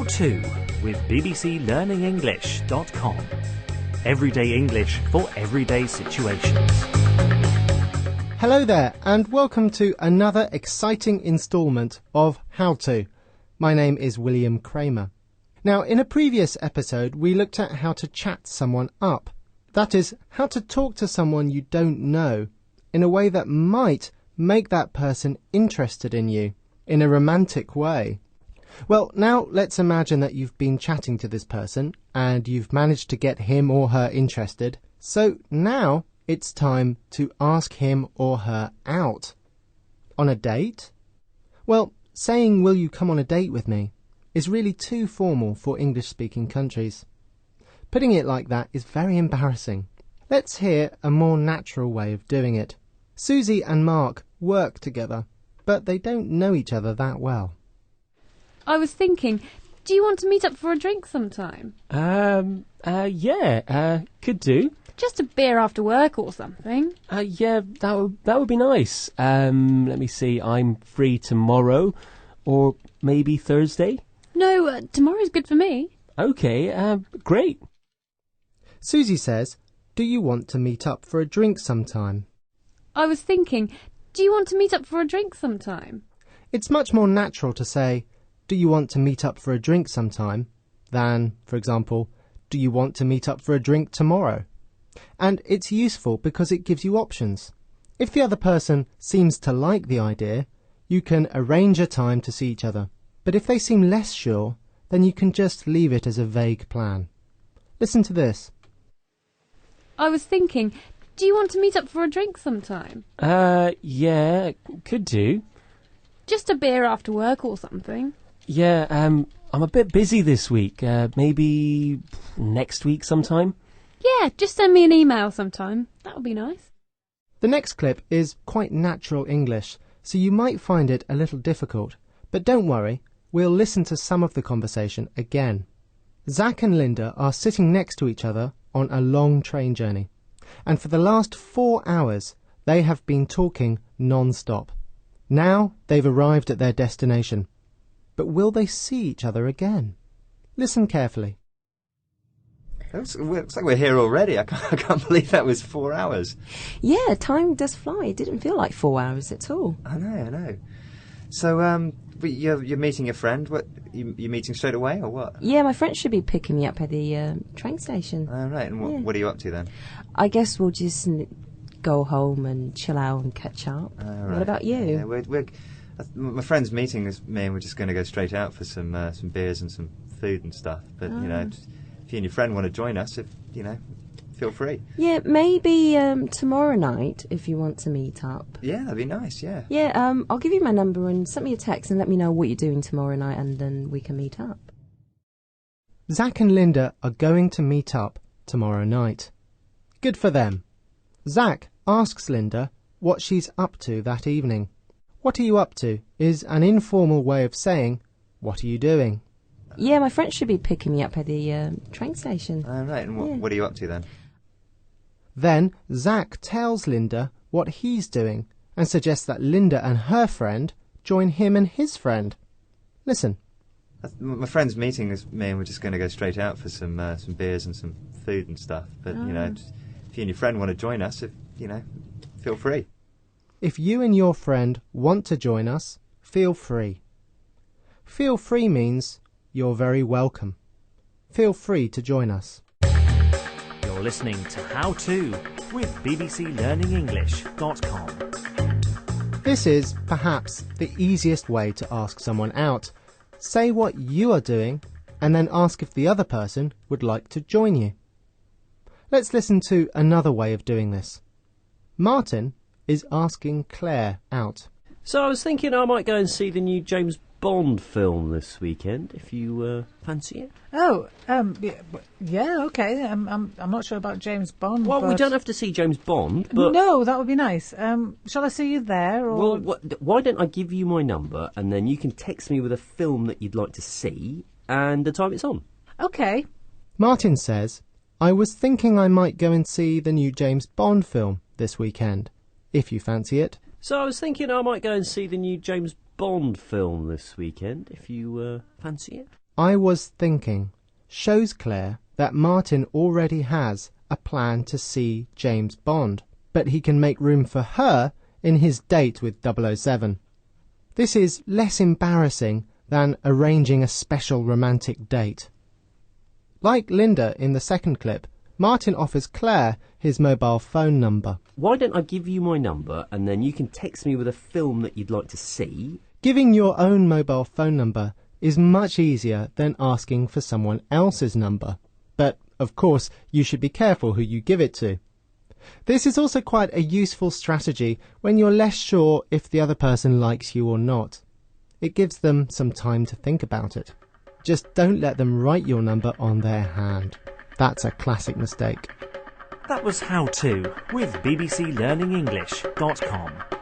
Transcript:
How To with bbclearningenglish.com. Everyday English for everyday situations. Hello there and welcome to another exciting instalment of How To. My name is William Kramer. Now, in a previous episode we looked at how to chat someone up. That is, how to talk to someone you don't know in a way that might make that person interested in you in a romantic way. Well, now let's imagine that you've been chatting to this person and you've managed to get him or her interested. So now it's time to ask him or her out. On a date? Well, saying, "Will you come on a date with me?" is really too formal for English-speaking countries. Putting it like that is very embarrassing. Let's hear a more natural way of doing it. Susie and Mark work together, but they don't know each other that well. I was thinking, do you want to meet up for a drink sometime? Could do. Just a beer after work or something. That would be nice. Let me see, I'm free tomorrow, or maybe Thursday. No, tomorrow's good for me. Okay, great. Susie says, "Do you want to meet up for a drink sometime?" I was thinking, do you want to meet up for a drink sometime? It's much more natural to say, "Do you want to meet up for a drink sometime?" than, for example, "Do you want to meet up for a drink tomorrow?" And it's useful because it gives you options. If the other person seems to like the idea, you can arrange a time to see each other. But if they seem less sure, then you can just leave it as a vague plan. Listen to this. I was thinking, do you want to meet up for a drink sometime? Could do. Just a beer after work or something. I'm a bit busy this week. Maybe next week sometime? Yeah, just send me an email sometime. That would be nice. The next clip is quite natural English, so you might find it a little difficult. But don't worry, we'll listen to some of the conversation again. Zach and Linda are sitting next to each other on a long train journey. And for the last 4 hours, they have been talking non-stop. Now they've arrived at their destination. But will they see each other again? Listen carefully. Looks like we're here already. I can't believe that was 4 hours. Yeah, time does fly. It didn't feel like 4 hours at all. I know. So, you're meeting a friend. What? You meeting straight away or what? Yeah, my friend should be picking me up at the train station. Oh, right. And what are you up to then? I guess we'll just go home and chill out and catch up. Right. What about you? Yeah, my friend's meeting me, and we're just going to go straight out for some beers and some food and stuff. But if you and your friend want to join us, feel free. Yeah, maybe tomorrow night if you want to meet up. Yeah, that'd be nice. Yeah. Yeah, I'll give you my number and send me a text and let me know what you're doing tomorrow night, and then we can meet up. Zach and Linda are going to meet up tomorrow night. Good for them. Zach asks Linda what she's up to that evening. What are you up to is an informal way of saying, what are you doing? Yeah, my friend should be picking me up at the train station. Oh, right. And what are you up to then? Then Zach tells Linda what he's doing and suggests that Linda and her friend join him and his friend. Listen. My friend's meeting me, and we're just going to go straight out for some beers and some food and stuff. But, if you and your friend want to join us, feel free. If you and your friend want to join us, feel free. Feel free means you're very welcome. Feel free to join us. You're listening to How To with bbclearningenglish.com. This is perhaps the easiest way to ask someone out. Say what you are doing and then ask if the other person would like to join you. Let's listen to another way of doing this. Martin is asking Claire out. So I was thinking I might go and see the new James Bond film this weekend, if you fancy it. Oh, yeah, okay. I'm not sure about James Bond. Well, we don't have to see James Bond, but... No, that would be nice. Shall I see you there? Or... Well, why don't I give you my number, and then you can text me with a film that you'd like to see, and the time it's on. Okay. Martin says, I was thinking I might go and see the new James Bond film this weekend, if you fancy it. So I was thinking I might go and see the new James Bond film this weekend, if you fancy it. I was thinking shows Claire that Martin already has a plan to see James Bond, but he can make room for her in his date with 007. This is less embarrassing than arranging a special romantic date. Like Linda in the second clip, Martin offers Claire his mobile phone number. Why don't I give you my number and then you can text me with a film that you'd like to see? Giving your own mobile phone number is much easier than asking for someone else's number. But, of course, you should be careful who you give it to. This is also quite a useful strategy when you're less sure if the other person likes you or not. It gives them some time to think about it. Just don't let them write your number on their hand. That's a classic mistake. That was How To with bbclearningenglish.com.